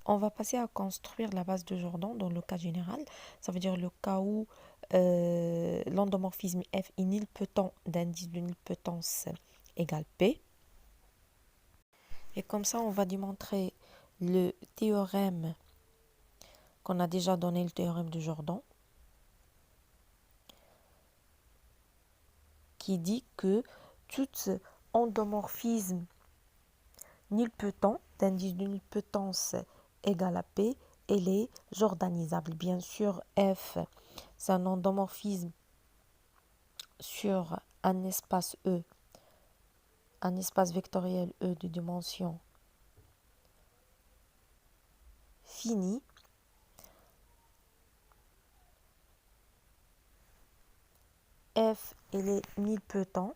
on va passer à construire la base de Jordan dans le cas général. Ça veut dire le cas où l'endomorphisme F est nilpotent d'indice de nilpotence égale P. Et comme ça, on va démontrer le théorème qu'on a déjà donné, le théorème de Jordan, qui dit que tout endomorphisme nilpotent d'indice de nilpotence égale à P, elle est jordanisable. Bien sûr, F, c'est un endomorphisme sur un espace E, un espace vectoriel E de dimension finie. F, elle est nilpotent.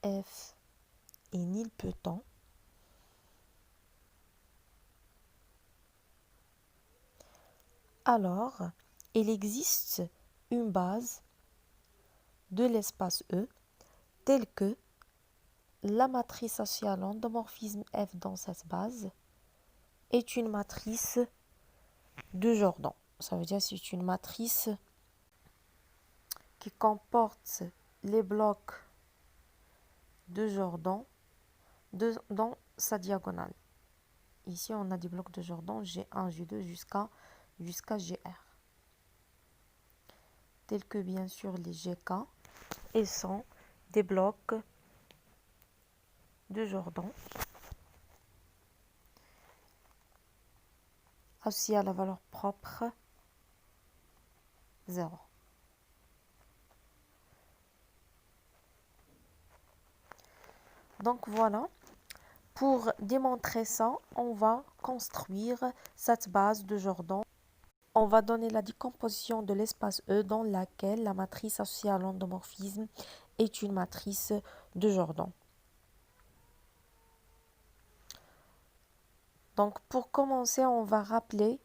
F est nilpotent. Alors, il existe une base de l'espace E telle que la matrice sociale endomorphisme F dans cette base est une matrice de Jordan. Ça veut dire que c'est une matrice qui comporte les blocs de Jordan dans sa diagonale. Ici, on a des blocs de Jordan G1, G2 jusqu'à GR. Tels que bien sûr les GK, et sont des blocs de Jordan associés à la valeur propre 0. Donc voilà, pour démontrer ça, on va construire cette base de Jordan. On va donner la décomposition de l'espace E dans laquelle la matrice associée à l'endomorphisme est une matrice de Jordan. Donc pour commencer, on va rappeler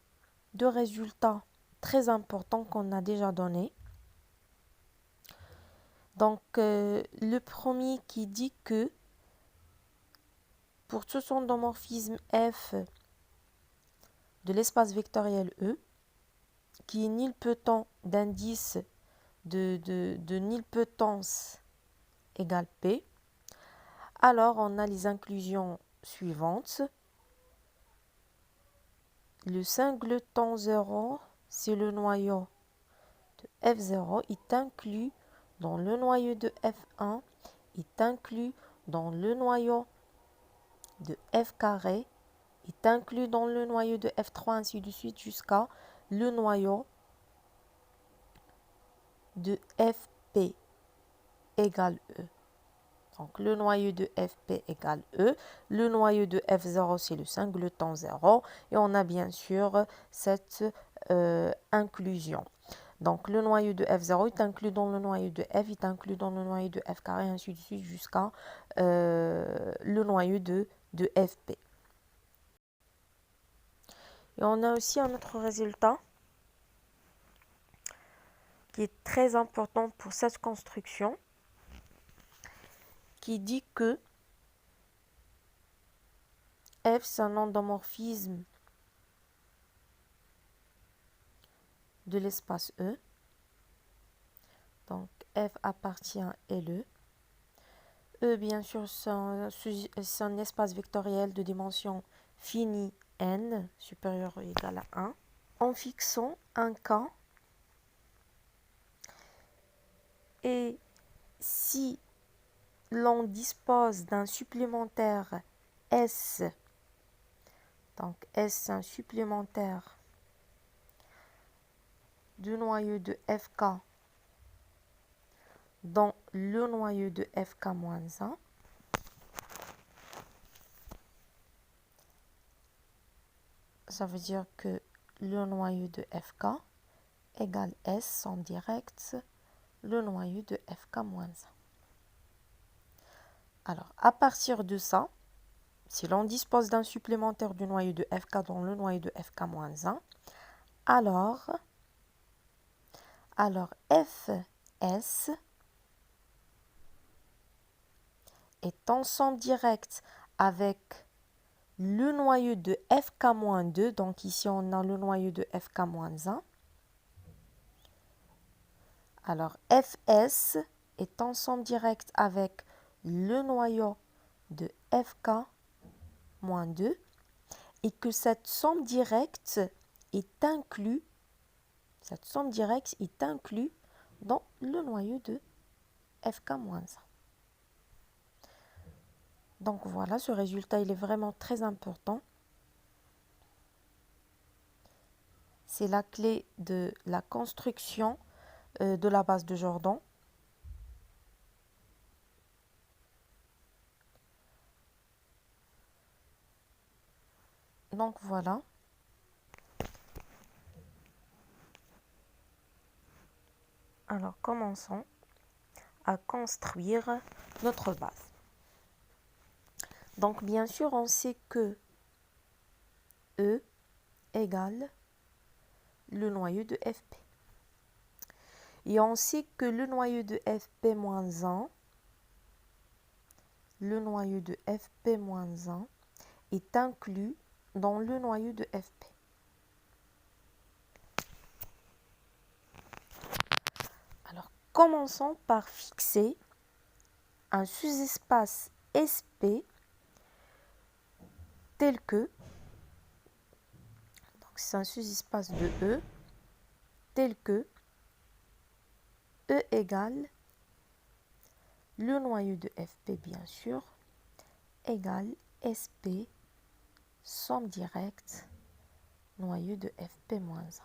deux résultats très importants qu'on a déjà donnés. Donc le premier qui dit que pour tout endomorphisme F de l'espace vectoriel E, qui est nilpotent d'indice de nilpotence égale P, alors on a les inclusions suivantes. Le singleton 0, c'est le noyau de F0, est inclus dans le noyau de F1, est inclus dans le noyau de F carré, est inclus dans le noyau de F3, ainsi de suite, jusqu'à le noyau de FP égale E. Donc le noyau de FP égale E. Le noyau de F0, c'est le singleton 0. Et on a bien sûr cette inclusion. Donc le noyau de F0 est inclus dans le noyau de F, est inclus dans le noyau de F carré, ainsi de suite, jusqu'à le noyau de FP. Et on a aussi un autre résultat qui est très important pour cette construction, qui dit que F, c'est un endomorphisme de l'espace E. Donc F appartient à LE. E, bien sûr, c'est un espace vectoriel de dimension finie n, supérieur ou égal à 1. En fixant un K, et si l'on dispose d'un supplémentaire S, donc S c'est un supplémentaire du noyau de FK dans le noyau de FK-1, ça veut dire que le noyau de FK égale S en direct, le noyau de FK-1. Alors, à partir de ça, si l'on dispose d'un supplémentaire du noyau de FK dans le noyau de FK-1, alors Fs est ensemble direct avec le noyau de fk-2, donc ici on a le noyau de fk-1. Alors fs est ensemble direct avec le noyau de fk-2 et que cette somme directe est inclue dans le noyau de fk-1. Donc voilà, ce résultat il est vraiment très important. C'est la clé de la construction de la base de Jordan. Donc voilà. Alors commençons à construire notre base. Donc bien sûr on sait que E égale le noyau de Fp. Et on sait que le noyau de Fp-1, est inclus dans le noyau de Fp. Alors commençons par fixer un sous-espace Sp tel que, donc c'est un sous-espace de E, tel que E égale le noyau de Fp bien sûr, égale Sp, somme directe, noyau de Fp-1.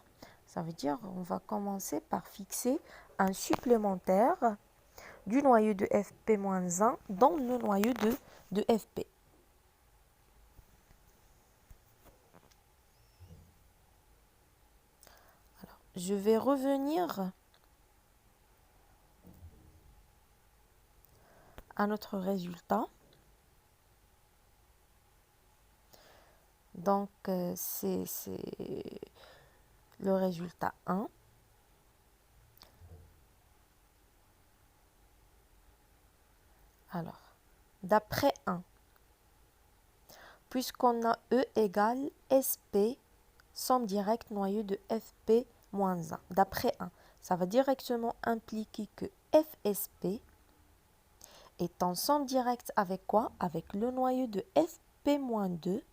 Ça veut dire on va commencer par fixer un supplémentaire du noyau de Fp-1 dans le noyau de Fp. Alors, je vais revenir à notre résultat. Donc, c'est le résultat 1. Alors, d'après 1, puisqu'on a E égale Sp, somme directe noyau de Fp-1. D'après 1, ça va directement impliquer que Fsp est en somme directe avec quoi? Avec le noyau de Fp-2.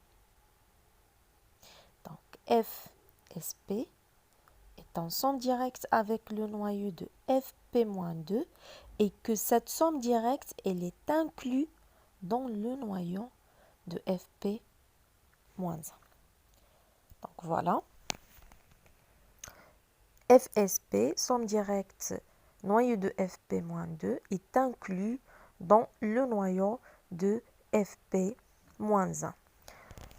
Donc Fsp est en somme directe avec le noyau de Fp-2 et que cette somme directe, elle est inclue dans le noyau de Fp-1. Donc voilà. Fsp, somme directe, noyau de Fp-2 est inclus dans le noyau de Fp-1.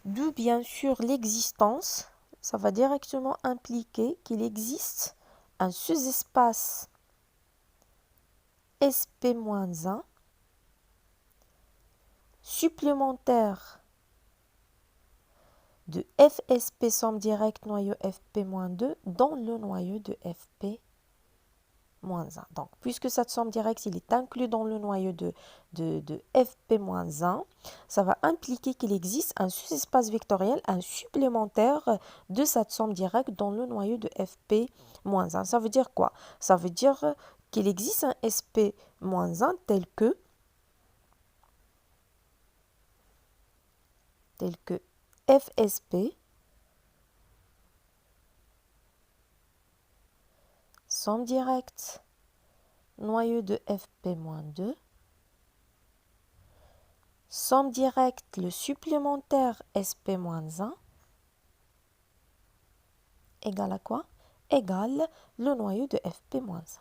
D'où bien sûr l'existence, ça va directement impliquer qu'il existe un sous-espace Sp-1 supplémentaire de Fsp somme directe noyau Fp-2 dans le noyau de Fp-1. Donc, puisque cette somme directe, il est inclus dans le noyau de Fp-1, ça va impliquer qu'il existe un sous-espace vectoriel, un supplémentaire de cette somme directe dans le noyau de Fp-1. Ça veut dire quoi? Ça veut dire qu'il existe un Sp-1 tel que Fsp somme directe noyau de Fp-2, somme directe le supplémentaire Sp-1 égale à quoi? Égale le noyau de Fp-1.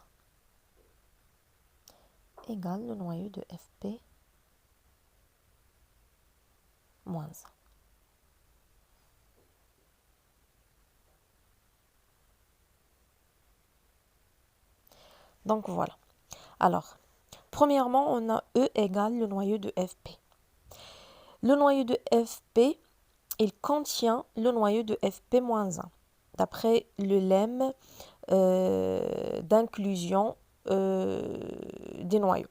Égale le noyau de Fp-. Donc voilà. Alors, premièrement, on a E égale le noyau de Fp. Le noyau de Fp, il contient le noyau de Fp-1, d'après le lemme d'inclusion des noyaux.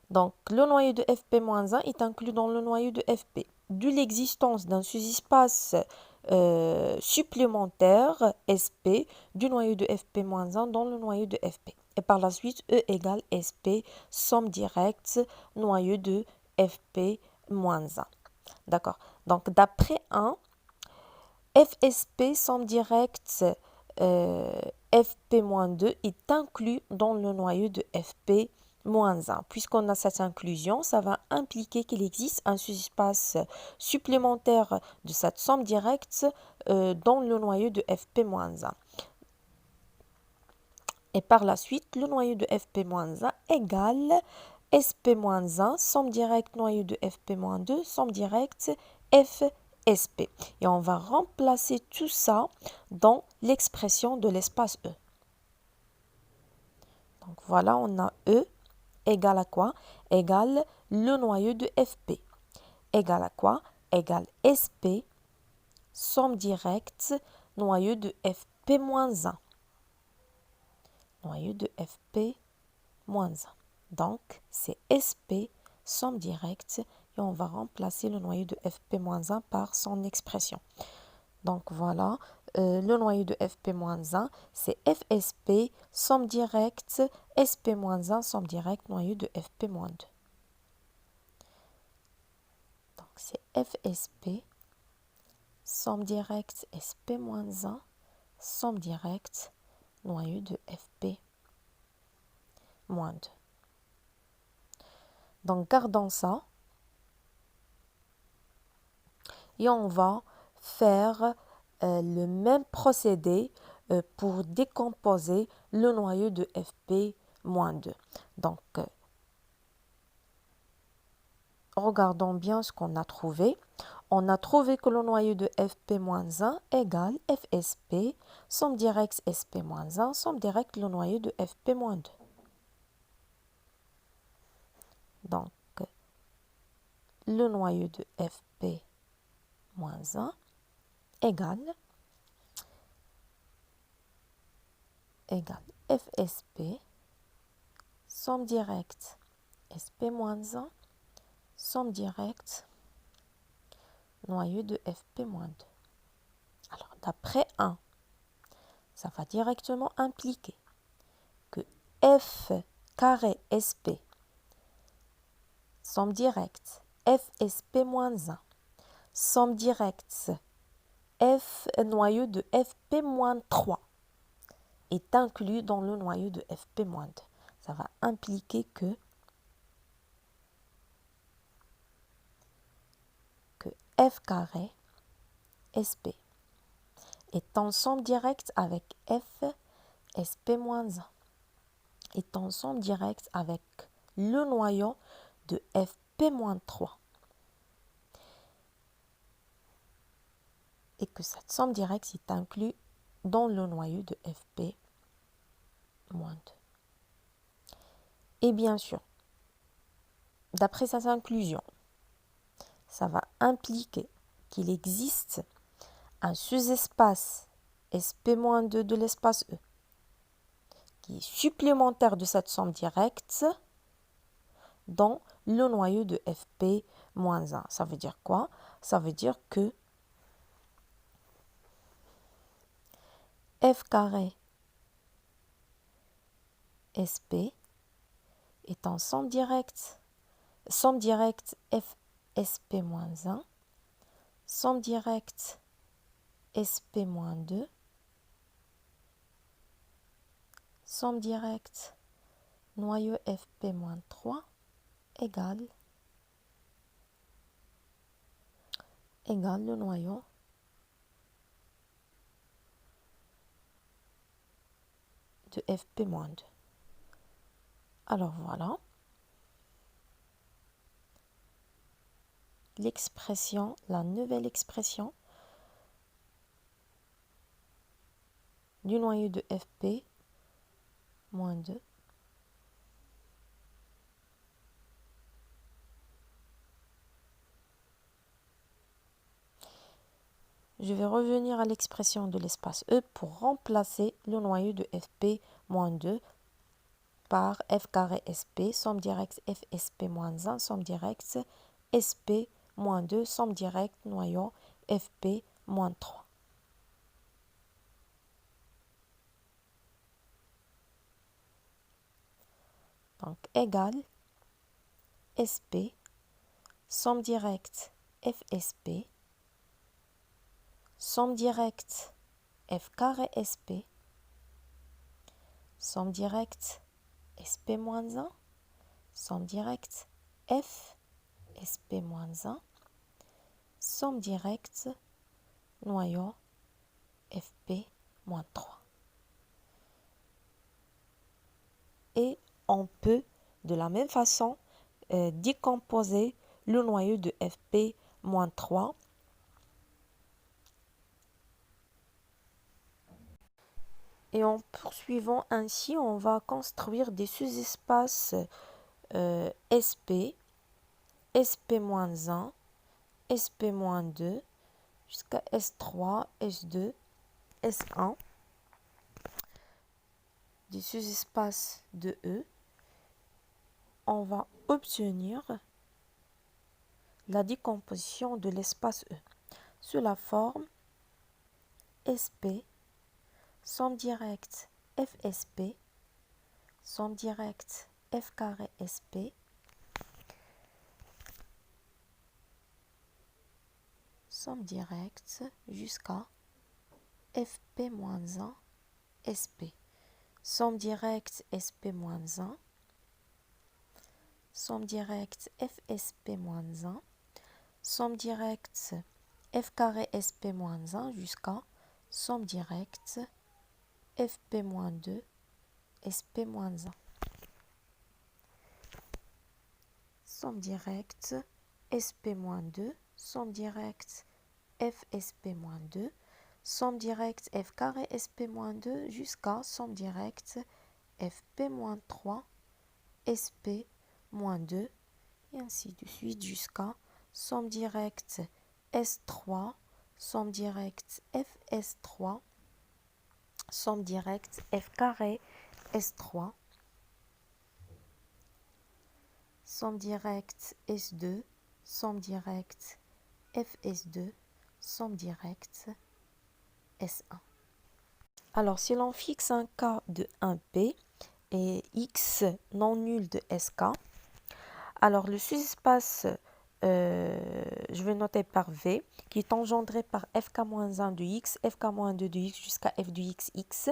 Donc, le noyau de Fp-1 est inclus dans le noyau de Fp. de l'existence d'un sous-espace supplémentaire SP du noyau de Fp-1 dans le noyau de Fp. Et par la suite, E égale SP, somme directe, noyau de Fp-1. D'accord. Donc, d'après 1, FSP, somme directe Fp-2 est inclus dans le noyau de Fp-1. Puisqu'on a cette inclusion, ça va impliquer qu'il existe un sous-espace supplémentaire de cette somme directe dans le noyau de Fp-1. Et par la suite, le noyau de Fp-1 égale Sp-1, somme directe noyau de Fp-2, somme directe FSP. Et on va remplacer tout ça dans l'expression de l'espace E. Donc voilà, on a E égale à quoi? Égale le noyau de Fp. Égale à quoi? Égale Sp, somme directe, noyau de Fp-1. Noyau de Fp-1. Donc, c'est Sp, somme directe, et on va remplacer le noyau de Fp-1 par son expression. Donc, voilà, le noyau de Fp-1, c'est FSP, somme directe, Sp-1, somme directe, noyau de Fp-2. Donc, c'est FSP, somme directe, Sp-1, somme directe, noyau de Fp-2. Donc, gardons ça. Et on va faire le même procédé pour décomposer le noyau de Fp-2. Donc, regardons bien ce qu'on a trouvé. On a trouvé que le noyau de Fp-1 égale FSP, somme directe Sp-1, somme directe le noyau de Fp-2. Donc, le noyau de Fp-1 égale FSP, somme directe Sp-1, somme directe noyau de Fp-2. Alors, d'après 1, ça va directement impliquer que F carré Sp, somme directe FSP-1, somme directe F noyau de Fp-3 est inclus dans le noyau de Fp-2. Ça va impliquer que F carré Sp est en somme directe avec F Sp-1 est en somme directe avec le noyau de Fp-3 et que cette somme directe est inclue dans le noyau de Fp-2. Et bien sûr, d'après cette inclusion, ça va impliquer qu'il existe un sous-espace Sp-2 de l'espace E qui est supplémentaire de cette somme directe dans le noyau de Fp-1. Ça veut dire quoi? Ça veut dire que F carré Sp est en somme directe F Sp-1, somme directe Sp-2, somme directe noyau Fp-3 égale le noyau de Fp-2. Alors voilà. L'expression, la nouvelle expression du noyau de Fp-2 je vais revenir à l'expression de l'espace E pour remplacer le noyau de Fp-2 par F carré Sp, somme directe FSP-1, somme directe Sp-2. moins 2, somme directe, noyau, Fp moins 3. Donc, égal Sp, somme directe, Fsp, somme directe, F carré Sp, somme directe, Sp moins 1, somme directe, F, Sp moins 1, somme directe, noyau, Fp moins 3. Et on peut, de la même façon, décomposer le noyau de Fp moins 3. Et en poursuivant ainsi, on va construire des sous-espaces Sp, Sp-1, Sp-2, jusqu'à S3, S2, S1, des sous-espaces de E. On va obtenir la décomposition de l'espace E sous la forme Sp, somme directe Fsp, somme directe F carré Sp, somme directe jusqu'à Fp-1 Sp, somme directe Sp-1, somme directe Fsp-1, somme directe F carré Sp-1 jusqu'à somme directe Fp-2 Sp-1. Somme directe Sp-2, somme directe Fsp-2, somme directe F carré Sp-2 jusqu'à somme directe Fp-3 Sp-2 et ainsi de suite jusqu'à somme directe S3, somme directe Fs3, somme directe F carré S3, somme directe S2, somme directe Fs2, somme directe S1. Alors, si l'on fixe un cas de 1P et X non nul de SK, alors le sous-espace, je vais noter par V, qui est engendré par Fk-1 de X, Fk-2 de X jusqu'à F de X,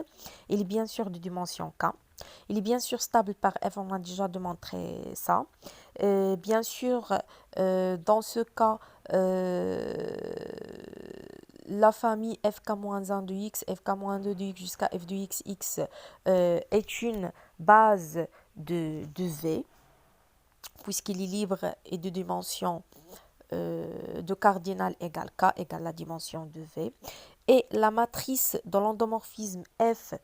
il est bien sûr de dimension K. Il est bien sûr stable par F, on a déjà démontré ça. Bien sûr, dans ce cas, la famille Fk-1 de X, Fk-2 de X jusqu'à F de X est une base de V, puisqu'il est libre et de dimension de cardinal égale K égale la dimension de V. Et la matrice de l'endomorphisme F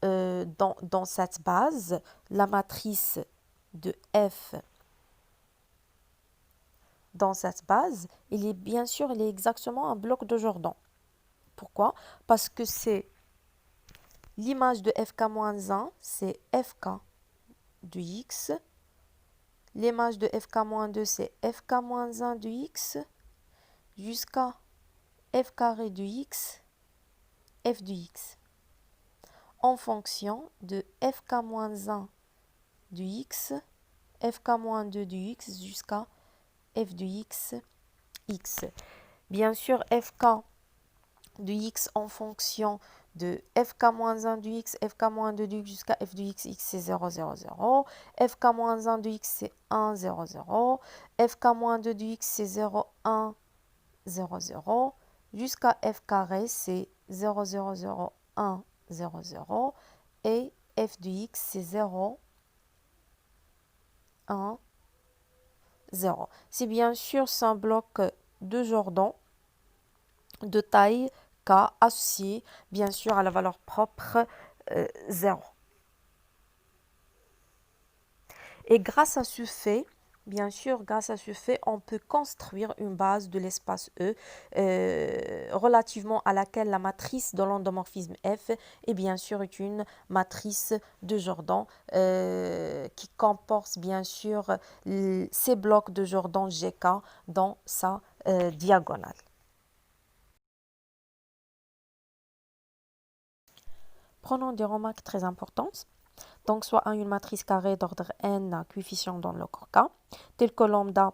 dans cette base, la matrice de F dans cette base, il est bien sûr, il est exactement un bloc de Jordan. Pourquoi? Parce que c'est l'image de Fk-1, c'est Fk de X. L'image de Fk-2, c'est Fk-1 de X jusqu'à F carré de X, F de X. En fonction de Fk-1 de X, Fk-2 de X jusqu'à F de X, X. Bien sûr, Fk de X en fonction de Fk-1 de X, Fk-2 de X jusqu'à F de X, X c'est 0, 0, 0. Fk-1 de X c'est 1, 0, 0. Fk-2 de X c'est 0, 1, 0, 0. Jusqu'à F carré c'est 0, 0, 0, 1, 0, 0. Et F de X c'est 0, 1, 0. C'est bien sûr un bloc de Jordan de taille K associé bien sûr à la valeur propre 0. Et grâce à ce fait, bien sûr, grâce à ce fait, on peut construire une base de l'espace E relativement à laquelle la matrice de l'endomorphisme F est bien sûr une matrice de Jordan qui comporte bien sûr ces blocs de Jordan GK dans sa diagonale. Prenons des remarques très importantes. Donc, soit une matrice carrée d'ordre n à coefficient dans le corps K, tel que lambda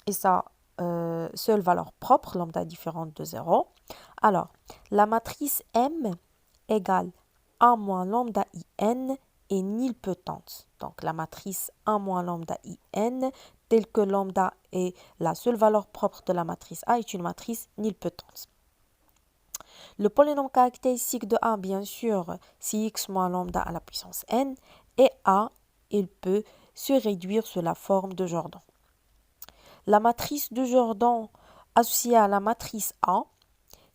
et sa seule valeur propre, lambda différente de 0. Alors, la matrice M égale 1 moins lambda IN est nilpotente. Donc, la matrice 1 moins lambda IN, telle que lambda est la seule valeur propre de la matrice A, est une matrice nilpotente. Le polynôme caractéristique de A, bien sûr, c'est x moins lambda à la puissance n, et A, il peut se réduire sous la forme de Jordan. La matrice de Jordan associée à la matrice A,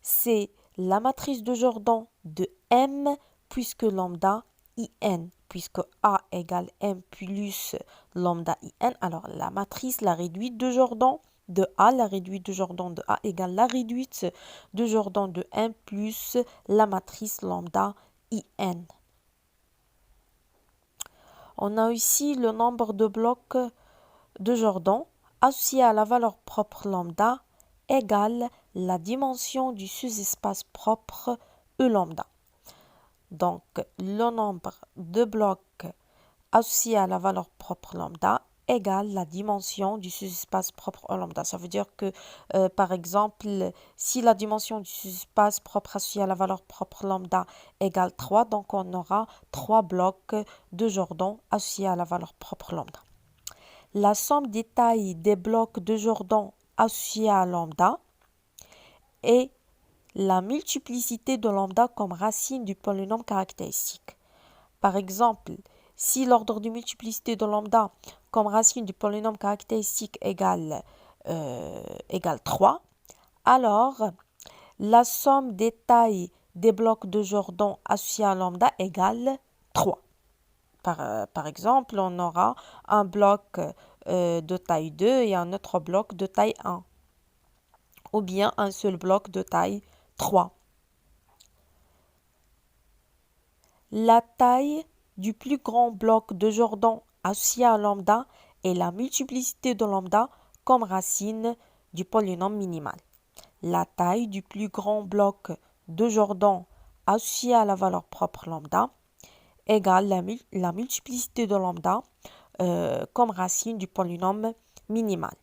c'est la matrice de Jordan de M puisque lambda IN, puisque A égale M plus lambda IN. Alors la matrice, la réduite de Jordan de A, la réduite de Jordan de A égale la réduite de Jordan de M plus la matrice lambda IN. On a aussi le nombre de blocs de Jordan associé à la valeur propre lambda égale la dimension du sous-espace propre E lambda. Donc, le nombre de blocs associés à la valeur propre lambda égale la dimension du sous-espace propre E lambda. Ça veut dire que, par exemple, si la dimension du sous-espace propre associé à la valeur propre lambda égale 3, donc on aura 3 blocs de Jordan associés à la valeur propre lambda. La somme des tailles des blocs de Jordan associés à lambda est la multiplicité de lambda comme racine du polynôme caractéristique. Par exemple, si l'ordre de multiplicité de lambda comme racine du polynôme caractéristique égale 3, alors la somme des tailles des blocs de Jordan associés à lambda égale 3. Par exemple, on aura un bloc de taille 2 et un autre bloc de taille 1. Ou bien un seul bloc de taille 3. La taille du plus grand bloc de Jordan associé à lambda est la multiplicité de lambda comme racine du polynôme minimal. La taille du plus grand bloc de Jordan associé à la valeur propre lambda égale la multiplicité de lambda comme racine du polynôme minimal.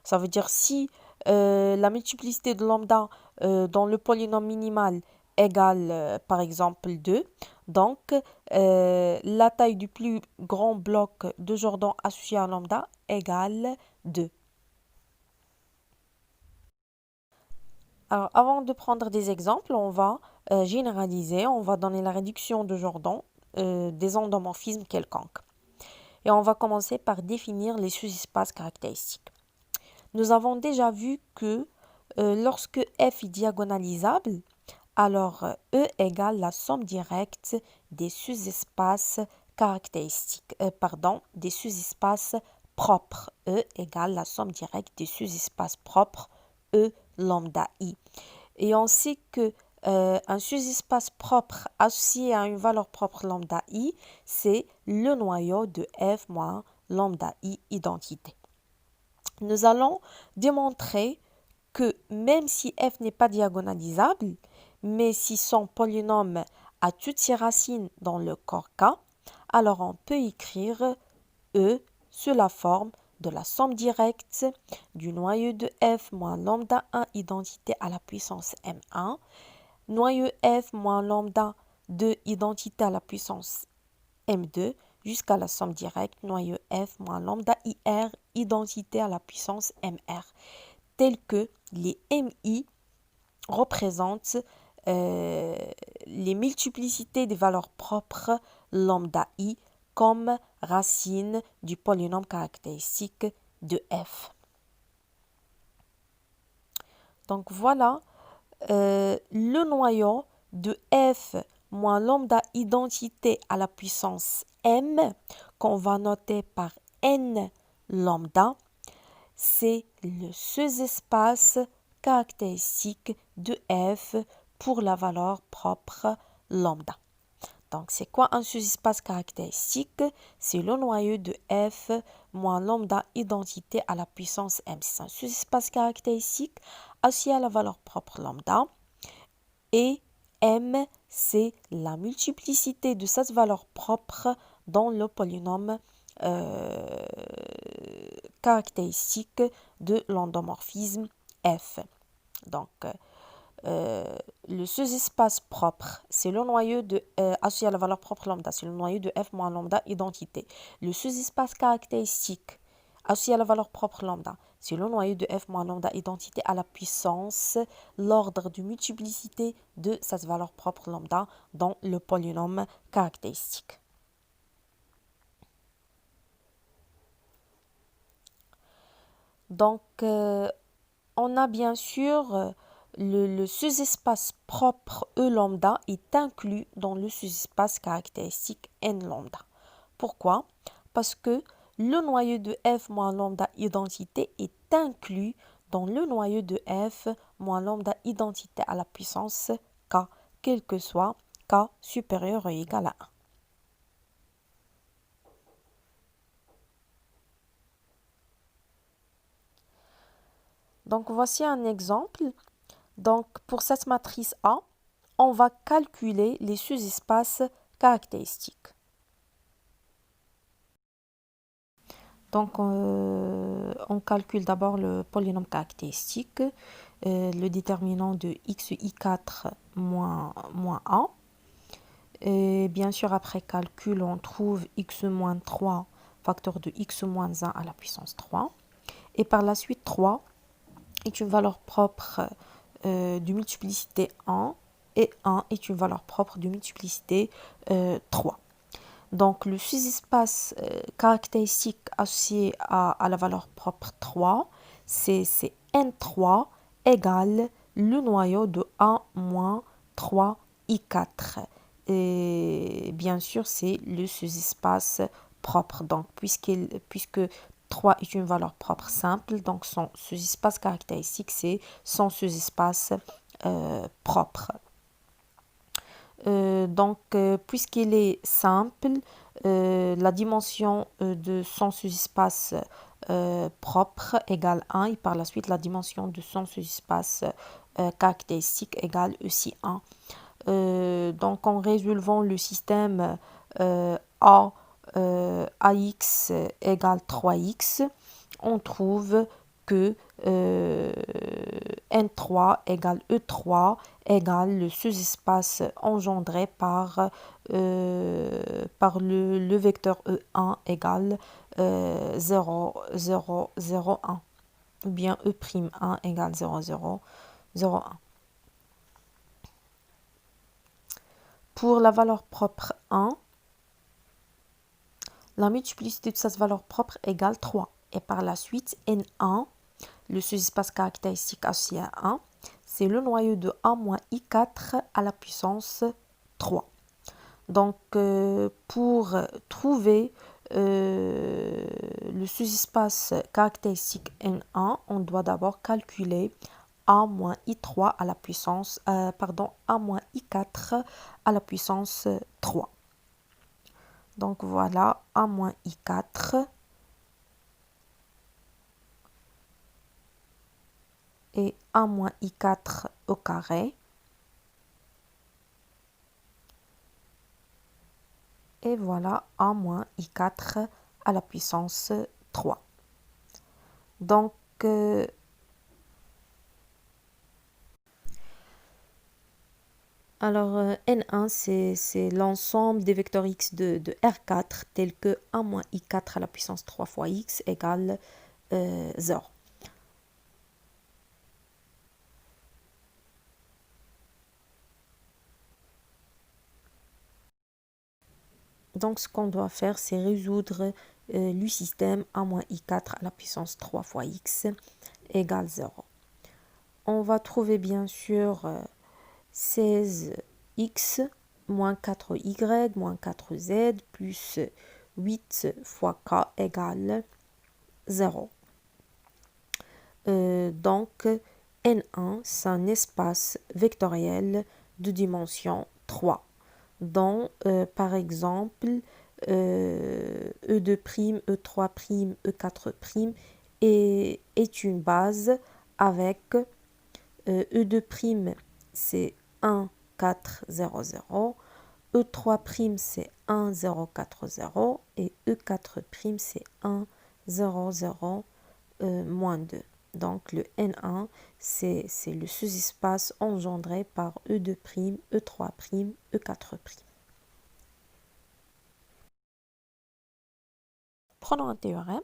Ça veut dire si la multiplicité de lambda dans le polynôme minimal égale par exemple 2, donc la taille du plus grand bloc de Jordan associé à lambda égale 2. Alors avant de prendre des exemples, on va généraliser, on va donner la réduction de Jordan des endomorphismes quelconques. Et on va commencer par définir les sous-espaces caractéristiques. Nous avons déjà vu que lorsque f est diagonalisable, alors E égale la somme directe des sous-espaces caractéristiques, des sous-espaces propres. E égale la somme directe des sous-espaces propres E lambda I. Et on sait que un sous-espace propre associé à une valeur propre lambda I, c'est le noyau de f moins lambda I identité. Nous allons démontrer que même si f n'est pas diagonalisable, mais si son polynôme a toutes ses racines dans le corps K, alors on peut écrire E sous la forme de la somme directe du noyau de f moins lambda 1 identité à la puissance m1, noyau f moins lambda 2 identité à la puissance m2, jusqu'à la somme directe noyau f moins lambda ir identité à la puissance mr, tel que les mi représentent les multiplicités des valeurs propres lambda i comme racine du polynôme caractéristique de f. Donc voilà le noyau de f moins lambda identité à la puissance m qu'on va noter par n lambda, c'est le sous-espace caractéristique de f pour la valeur propre lambda. Donc, c'est quoi un sous-espace caractéristique? C'est le noyau de f moins lambda identité à la puissance m. C'est un sous-espace caractéristique associé à la valeur propre lambda. Et m, c'est la multiplicité de cette valeur propre dans le polynôme caractéristique de l'endomorphisme f. Donc, le sous-espace propre, c'est le noyau de associé à la valeur propre lambda, c'est le noyau de f moins lambda identité. Le sous-espace caractéristique associé à la valeur propre lambda, c'est le noyau de f moins lambda identité à la puissance, l'ordre de multiplicité de cette valeur propre lambda dans le polynôme caractéristique. Donc, on a bien sûr le sous-espace propre E lambda est inclus dans le sous-espace caractéristique N lambda. Pourquoi? Parce que le noyau de f moins lambda identité est inclus dans le noyau de f moins lambda identité à la puissance k, quel que soit k supérieur ou égal à 1. Donc, voici un exemple. Donc, pour cette matrice A, on va calculer les sous-espaces caractéristiques. Donc, on calcule d'abord le polynôme caractéristique, le déterminant de xi4 moins 1. Et bien sûr, après calcul, on trouve x moins 3, facteur de x moins 1 à la puissance 3. Et par la suite, 3 est une valeur propre de multiplicité 1 et 1 est une valeur propre de multiplicité 3. Donc, le sous-espace caractéristique associé à la valeur propre 3, c'est N3 égale le noyau de 1 moins 3 I4. Et bien sûr, c'est le sous-espace propre. Donc, puisque 3 est une valeur propre simple, donc son sous-espace caractéristique, c'est son sous-espace propre. Donc, puisqu'il est simple, la dimension de son sous-espace propre égale 1 et par la suite la dimension de son sous-espace caractéristique égale aussi 1. Donc, en résolvant le système AX égale 3X, on trouve que N3 égale E3 égale le sous-espace engendré par le vecteur E1 égale 0, 0, 0, 1. Ou bien E'1 égale 0, 0, 0, 1. Pour la valeur propre 1, la multiplicité de cette valeur propre égale 3. Et par la suite, N1, le sous-espace caractéristique associé à 1, c'est le noyau de 1 moins I4 à la puissance 3. Donc, pour trouver le sous-espace caractéristique N1, on doit d'abord calculer 1 moins I3 à la puissance, 1 moins I4 à la puissance 3. Donc, voilà 1 moins I4 et 1 moins I4 au carré. Et voilà 1 moins I4 à la puissance 3. Donc, N1, c'est l'ensemble des vecteurs x de R4 tels que 1 moins I4 à la puissance 3 fois x égale 0. Donc, ce qu'on doit faire, c'est résoudre le système 1 moins I4 à la puissance 3 fois x égale 0. On va trouver bien sûr 16x moins 4y moins 4z plus 8 fois k égale 0. Donc, N1, c'est un espace vectoriel de dimension 3, dont, par exemple, E2', E3', E4' est une base avec E2', c'est 1, 4, 0, 0. E3' c'est 1, 0, 4, 0 et E4' c'est 1, 0, 0, moins 2. Donc le N1 c'est le sous-espace engendré par E2', E3', E4'. Prenons un théorème.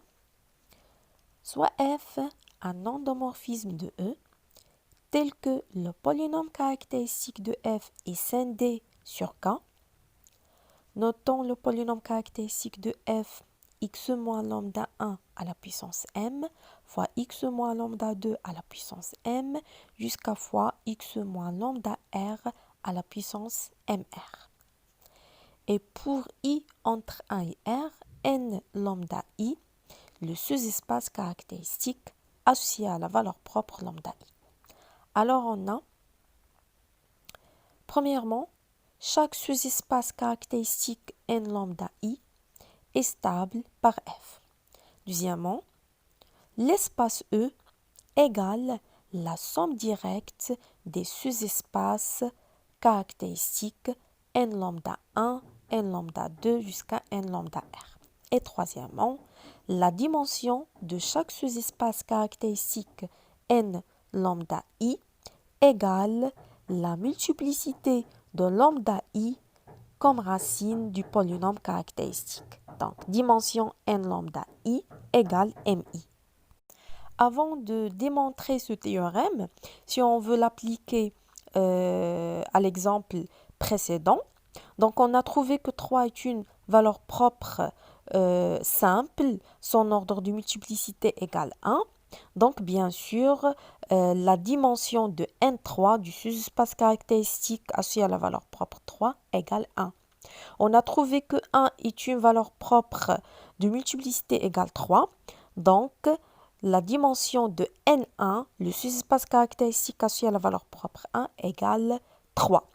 Soit F un endomorphisme de E tel que le polynôme caractéristique de F est scindé sur K. Notons le polynôme caractéristique de F x moins lambda 1 à la puissance m fois x moins lambda 2 à la puissance m jusqu'à fois x moins lambda r à la puissance mr. Et pour i entre 1 et r, n lambda i, le sous-espace caractéristique associé à la valeur propre lambda i. Alors on a, premièrement, chaque sous-espace caractéristique n lambda i est stable par f. Deuxièmement, l'espace E égale la somme directe des sous-espaces caractéristiques n lambda 1, n lambda 2 jusqu'à n lambda r. Et troisièmement, la dimension de chaque sous-espace caractéristique n lambda i égale la multiplicité de lambda i comme racine du polynôme caractéristique. Donc, dimension n lambda i égale mi. Avant de démontrer ce théorème, si on veut l'appliquer à l'exemple précédent, donc on a trouvé que 3 est une valeur propre simple, son ordre de multiplicité égale 1. Donc, bien sûr, la dimension de N3 du sous-espace caractéristique associé à la valeur propre 3 égale 1. On a trouvé que 1 est une valeur propre de multiplicité égale 3. Donc, la dimension de N1, le sous-espace caractéristique associé à la valeur propre 1, égale 3.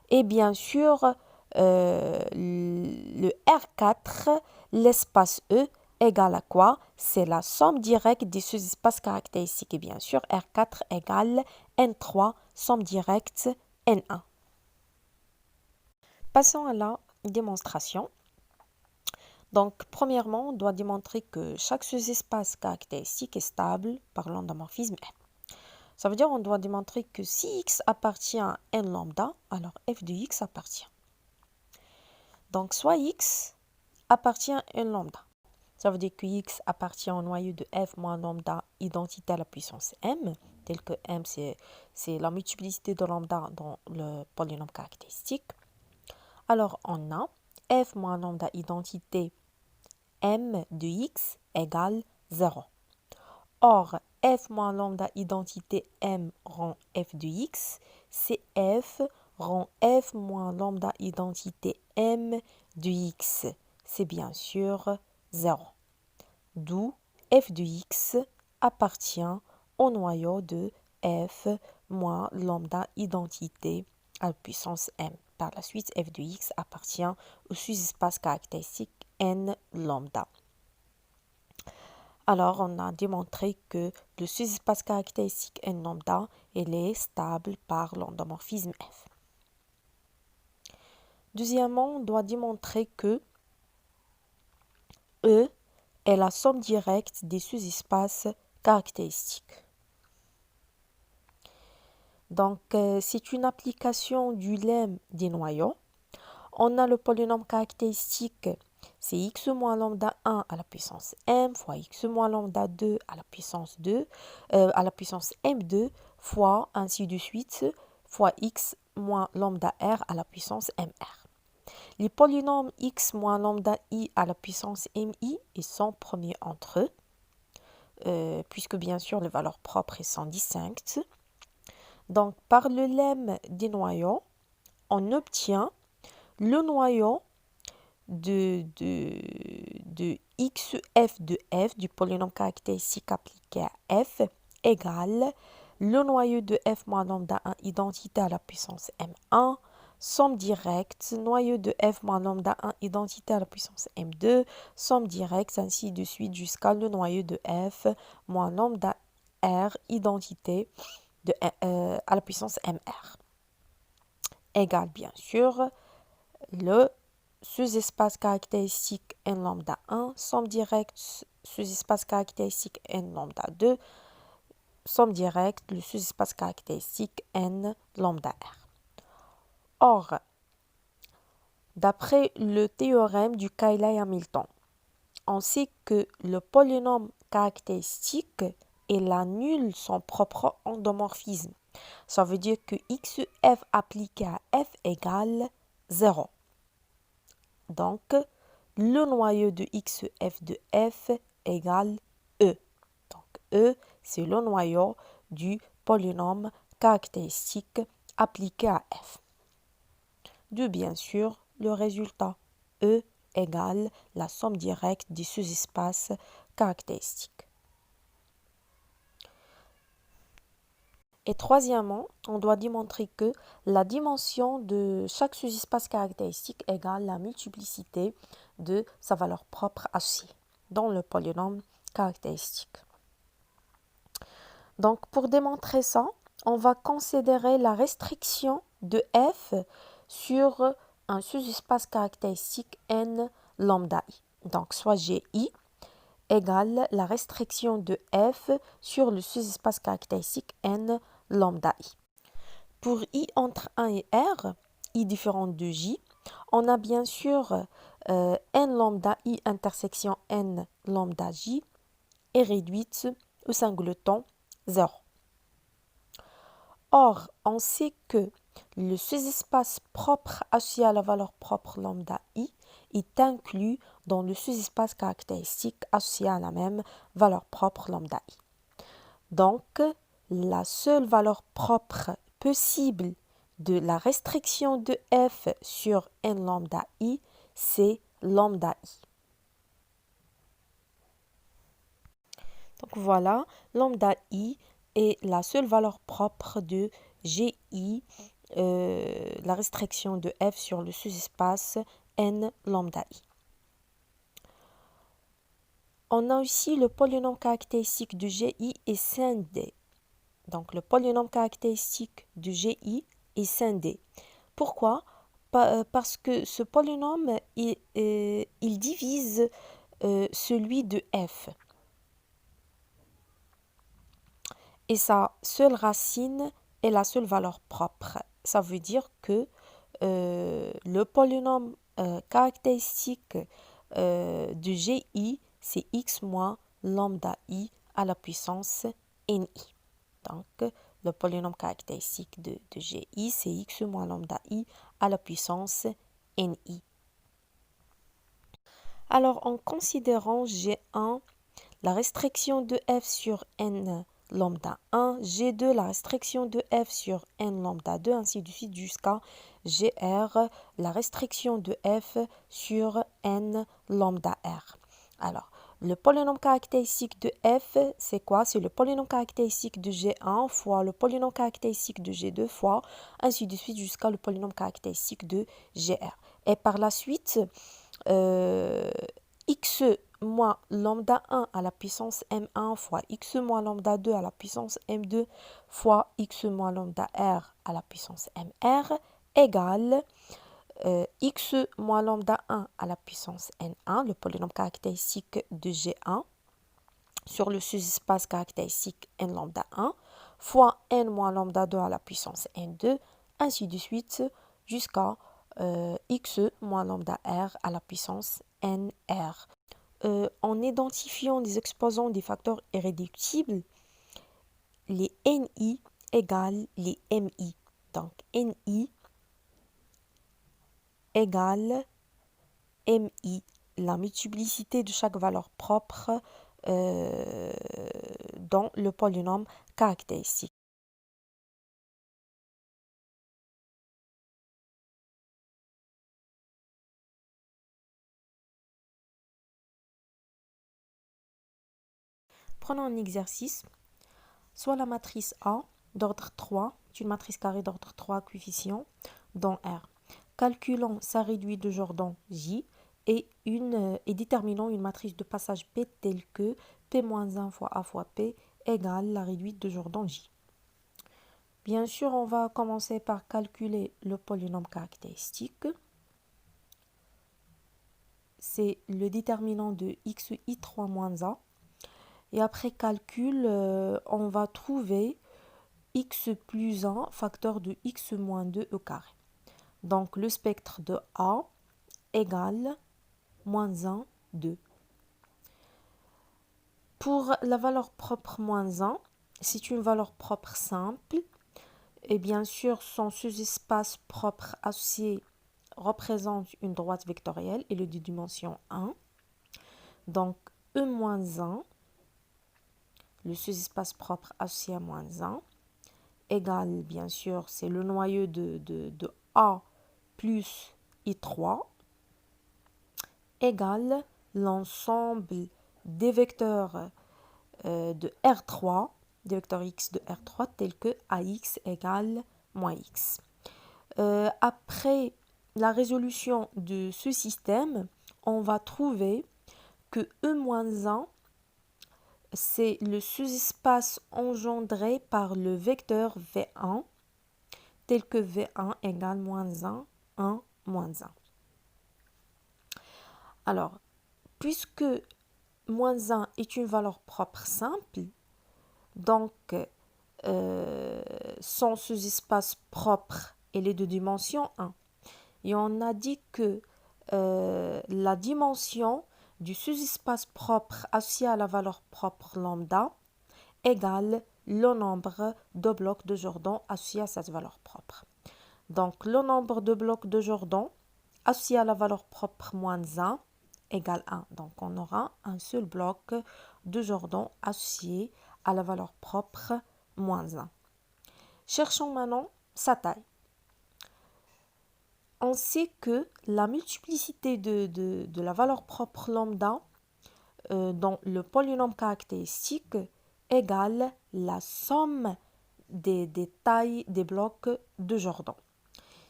Et bien sûr, le R4, l'espace E, égale à quoi? C'est la somme directe des sous-espaces caractéristiques. Et bien sûr, R4 égale N3, somme directe N1. Passons à la démonstration. Donc, premièrement, on doit démontrer que chaque sous-espace caractéristique est stable par l'endomorphisme F. Ça veut dire qu'on doit démontrer que si x appartient à n lambda, alors f de x appartient. Donc, soit x appartient à n lambda. Ça veut dire que x appartient au noyau de f moins lambda identité à la puissance m, tel que m c'est la multiplicité de lambda dans le polynôme caractéristique. Alors, on a f moins lambda identité m de x égale 0. Or, f moins lambda identité m rend f de x, c'est f rend f moins lambda identité m de x. C'est bien sûr 0. D'où f de x appartient au noyau de f moins lambda identité à la puissance m. Par la suite, f de x appartient au sous-espace caractéristique n lambda. Alors, on a démontré que le sous-espace caractéristique n lambda, il est stable par l'endomorphisme F. Deuxièmement, on doit démontrer que E est la somme directe des sous-espaces caractéristiques. Donc, c'est une application du lemme des noyaux. On a le polynôme caractéristique, c'est x moins lambda 1 à la puissance m fois x moins lambda 2 à la puissance 2, à la puissance m2 fois ainsi de suite fois x moins lambda r à la puissance mr. Les polynômes x moins lambda i à la puissance mi, ils sont premiers entre eux, puisque bien sûr les valeurs propres sont distinctes. Donc, par le lemme des noyaux, on obtient le noyau du de xf de f, du polynôme caractéristique appliqué à f, égale le noyau de f moins lambda 1 identité à la puissance m1, somme directe, noyau de f moins lambda 1 identité à la puissance m2, somme directe, ainsi de suite jusqu'à le noyau de f moins lambda r identité à la puissance mr. Égale bien sûr le sous-espace caractéristique n lambda 1, somme directe, sous-espace caractéristique n lambda 2, somme directe, le sous-espace caractéristique n lambda r. Or, d'après le théorème du Cayley-Hamilton, on sait que le polynôme caractéristique et annule son propre endomorphisme. Ça veut dire que xf appliqué à f égale 0. Donc, le noyau de xf de f égale e. Donc, e, c'est le noyau du polynôme caractéristique appliqué à f. De bien sûr, le résultat e égale la somme directe des sous-espaces caractéristiques. Et troisièmement, on doit démontrer que la dimension de chaque sous-espace caractéristique égale la multiplicité de sa valeur propre associée dans le polynôme caractéristique. Donc, pour démontrer ça, on va considérer la restriction de f sur un sous-espace caractéristique n lambda i. Donc, soit gi égale la restriction de f sur le sous-espace caractéristique n lambda i. Pour i entre 1 et r, i différente de j, on a bien sûr n lambda i intersection n lambda j est réduite au singleton 0. Or, on sait que le sous-espace propre associé à la valeur propre lambda i est inclus dans le sous-espace caractéristique associé à la même valeur propre lambda i. Donc, la seule valeur propre possible de la restriction de f sur n lambda i, c'est lambda i. Donc voilà, lambda i est la seule valeur propre de gi, la restriction de f sur le sous-espace n lambda i. On a aussi le polynôme caractéristique de gi est scindé. Donc le polynôme caractéristique de gi est scindé. Pourquoi? Parce que ce polynôme, il divise celui de f. Et sa seule racine est la seule valeur propre. Ça veut dire que le polynôme caractéristique de gi, c'est x moins lambda i à la puissance ni. Donc, le polynôme caractéristique de gi, c'est x moins lambda i à la puissance ni. Alors, en considérant G1, la restriction de f sur n lambda 1, G2, la restriction de f sur n lambda 2, ainsi de suite jusqu'à Gr, la restriction de f sur n lambda r. Alors, le polynôme caractéristique de f, c'est quoi? C'est le polynôme caractéristique de G1 fois le polynôme caractéristique de G2 fois, ainsi de suite jusqu'à le polynôme caractéristique de Gr. Et par la suite, x moins lambda 1 à la puissance m1 fois x moins lambda 2 à la puissance m2 fois x moins lambda r à la puissance mr égale x moins lambda 1 à la puissance n1, le polynôme caractéristique de G1, sur le sous-espace caractéristique n lambda 1, fois n moins lambda 2 à la puissance n2, ainsi de suite jusqu'à x moins lambda r à la puissance nr. En identifiant les exposants des facteurs irréductibles, les ni égale les mi. Donc, ni égale mi, la multiplicité de chaque valeur propre dans le polynôme caractéristique. prenons un exercice. Soit la matrice A d'ordre 3, une matrice carrée d'ordre 3 coefficient dans R. Calculons sa réduite de Jordan J et déterminons une matrice de passage P telle que P-1 fois A fois P égale la réduite de Jordan J. Bien sûr, on va commencer par calculer le polynôme caractéristique. C'est le déterminant de xi3 moins a. Et après calcul, on va trouver x plus 1 facteur de x moins 2 au carré. Donc le spectre de A égale moins 1, 2. Pour la valeur propre moins 1, c'est une valeur propre simple. Et bien sûr, son sous-espace propre associé représente une droite vectorielle et le de dimension 1. Donc E moins 1, le sous-espace propre associé à moins 1, égale, bien sûr, c'est le noyau de A plus I3, égale l'ensemble des vecteurs de R3, des vecteurs X de R3, tels que AX égale moins X. Après la résolution de ce système, on va trouver que E-1, c'est le sous-espace engendré par le vecteur V1, tel que V1 égale moins 1, 1, moins 1. Alors, puisque moins 1 est une valeur propre simple, donc son sous-espace propre, elle est de dimension 1. Et on a dit que la dimension du sous-espace propre associé à la valeur propre lambda égale le nombre de blocs de Jordan associé à cette valeur propre. Donc, le nombre de blocs de Jordan associé à la valeur propre moins 1 égale 1. Donc, on aura un seul bloc de Jordan associé à la valeur propre moins 1. Cherchons maintenant sa taille. On sait que la multiplicité de la valeur propre lambda dans le polynôme caractéristique égale la somme des tailles des blocs de Jordan.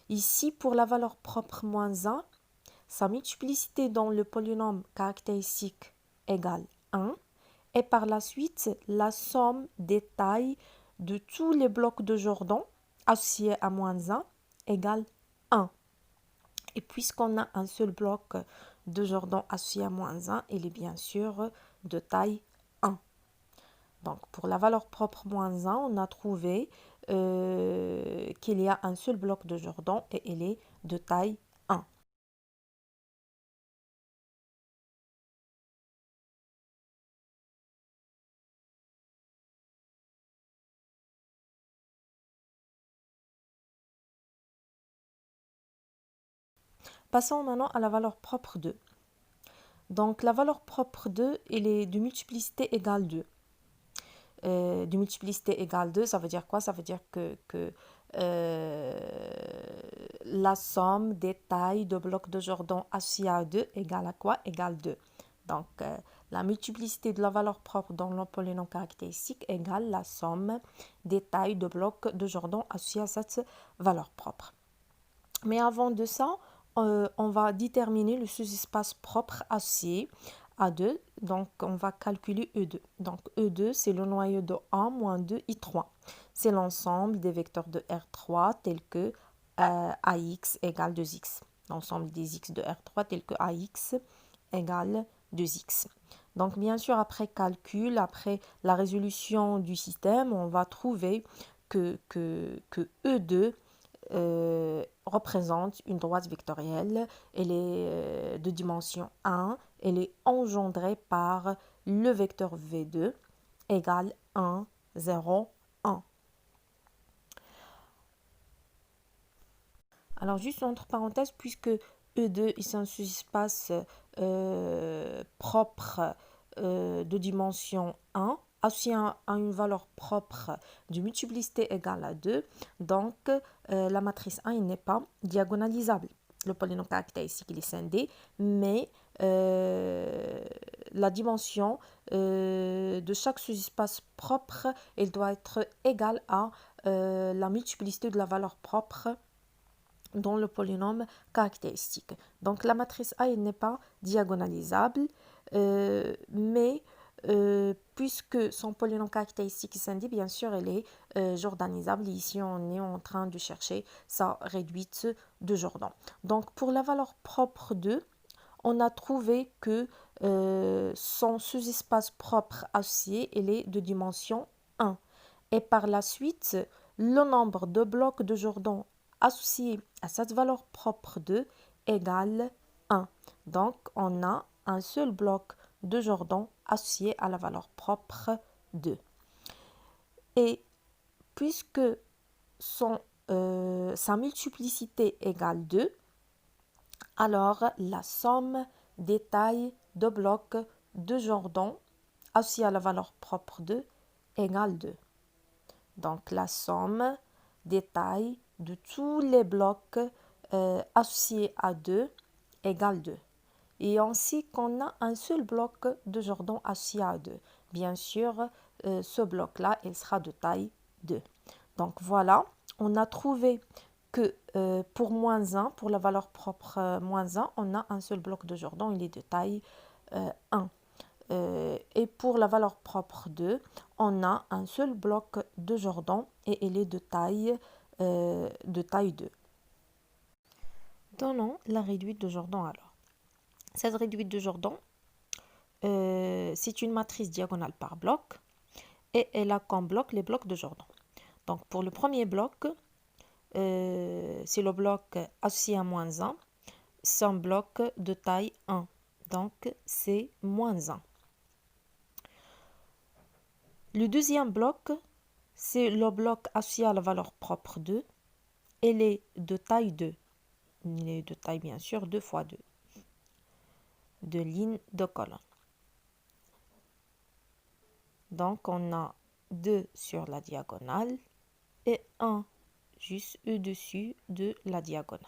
Ici, pour la valeur propre moins 1, sa multiplicité dans le polynôme caractéristique égale 1. Et par la suite, la somme des tailles de tous les blocs de Jordan associés à moins 1 égale 1. Et puisqu'on a un seul bloc de Jordan associé à moins 1, il est bien sûr de taille 1. Donc, pour la valeur propre moins 1, on a trouvé qu'il y a un seul bloc de Jordan et il est de taille 1. Passons maintenant à la valeur propre 2. Donc, la valeur propre 2, elle est de multiplicité égale 2. De multiplicité égale 2, ça veut dire quoi? Ça veut dire que la somme des tailles de blocs de Jordan associés à 2 égale à quoi? Égale 2. Donc, la multiplicité de la valeur propre dans le polynôme caractéristique égale la somme des tailles de blocs de Jordan associés à cette valeur propre. Mais avant de ça, on va déterminer le sous-espace propre associé à 2. Donc, on va calculer E2. Donc, E2, c'est le noyau de 1 moins 2 I3. C'est l'ensemble des vecteurs de R3 tels que AX égale 2X. L'ensemble des X de R3 tels que AX égale 2X. Donc, bien sûr, après calcul, après la résolution du système, on va trouver que E2 représente une droite vectorielle. Elle est de dimension 1. Elle est engendrée par le vecteur V2 égale 1, 0, 1. Alors, juste entre parenthèses, puisque E2 est un sous-espace propre de dimension 1, associé à une valeur propre de multiplicité égale à 2, donc la matrice 1 n'est pas diagonalisable. Le polynôme caractéristique il est scindé, mais la dimension de chaque sous-espace propre, elle doit être égale à la multiplicité de la valeur propre dans le polynôme caractéristique. Donc la matrice A, elle n'est pas diagonalisable, mais puisque son polynôme caractéristique s'indique, bien sûr, elle est jordanisable. Ici, on est en train de chercher sa réduite de Jordan. Donc pour la valeur propre 2, on a trouvé que son sous-espace propre associé, elle est de dimension 1. Et par la suite, le nombre de blocs de Jordan associés à cette valeur propre 2 égale 1. Donc, on a un seul bloc de Jordan associé à la valeur propre 2. Et puisque sa multiplicité égale 2, alors la somme des tailles de blocs de Jordan associés à la valeur propre 2 égale 2. Donc la somme des tailles de tous les blocs associés à 2 égale 2. Et ainsi qu'on a un seul bloc de Jordan associé à 2. Bien sûr, ce bloc-là, il sera de taille 2. Donc voilà, on a trouvé que pour moins 1, pour la valeur propre moins 1, on a un seul bloc de Jordan, il est de taille 1. Et pour la valeur propre 2, on a un seul bloc de Jordan et il est de taille 2. Donnons la réduite de Jordan alors. Cette réduite de Jordan, c'est une matrice diagonale par bloc et elle a comme bloc les blocs de Jordan. Donc pour le premier bloc, c'est le bloc associé à moins 1, c'est un bloc de taille 1. Donc c'est moins 1. Le deuxième bloc, c'est le bloc associé à la valeur propre 2. Elle est de taille 2. Il est de taille, bien sûr, 2 fois 2. De lignes de colonne. Donc, on a 2 sur la diagonale et 1 juste au-dessus de la diagonale.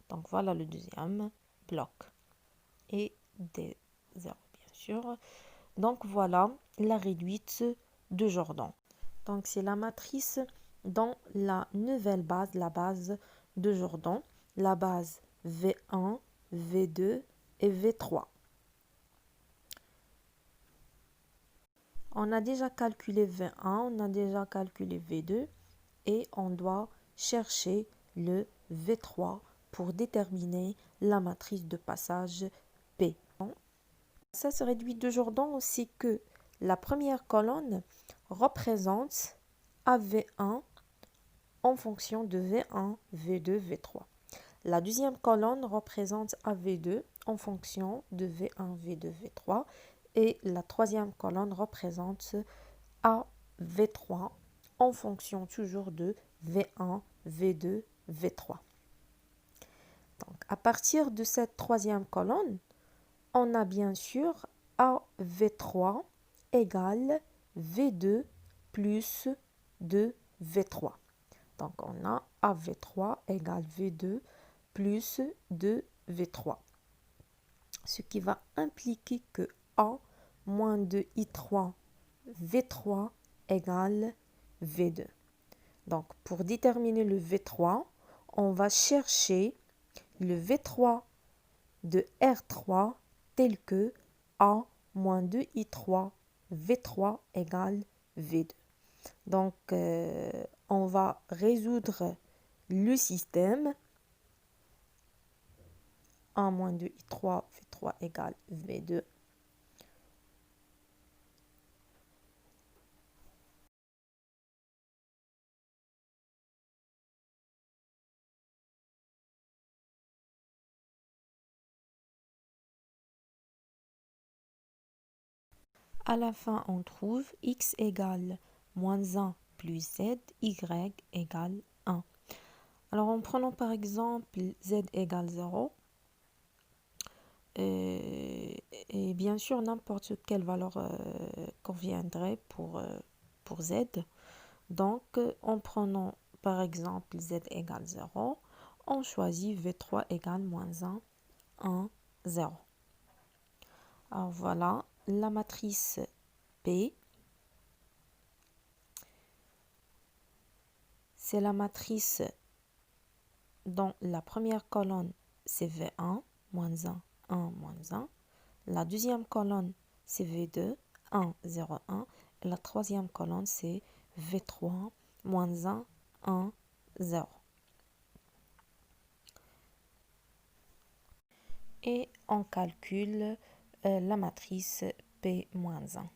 Donc, voilà le deuxième bloc. Et des 0, bien sûr. Donc, voilà la réduite de Jordan. Donc, c'est la matrice dans la nouvelle base, la base de Jordan, la base V1, V2 et V3. On a déjà calculé V1, on a déjà calculé V2 et on doit chercher le V3 pour déterminer la matrice de passage P. Ça se réduit de Jordan, c'est que la première colonne représente AV1 en fonction de V1, V2, V3. La deuxième colonne représente AV2 en fonction de V1, V2, V3. Et la troisième colonne représente AV3 en fonction toujours de V1, V2, V3. Donc, à partir de cette troisième colonne, on a bien sûr AV3 égale V2 plus 2V3. Donc, on a AV3 égale V2 plus 2V3. Ce qui va impliquer que A moins 2I3 V3 égale V2. Donc, pour déterminer le V3, on va chercher le V3 de R3 tel que A moins 2I3 V3 égale V2. Donc, on va résoudre le système. A moins 2I3 V3 égale V2. À la fin, on trouve x égale moins 1 plus z, y égale 1. Alors, en prenant par exemple z égale 0, et bien sûr, n'importe quelle valeur conviendrait pour z. Donc, en prenant par exemple z égale 0, on choisit v3 égale moins 1, 1, 0. Alors voilà, la matrice P, c'est la matrice dont la première colonne c'est V1, moins 1, 1, moins 1. La deuxième colonne c'est V2, 1, 0, 1. Et la troisième colonne c'est V3, moins 1, 1, 0. Et on calcule la matrice P-1.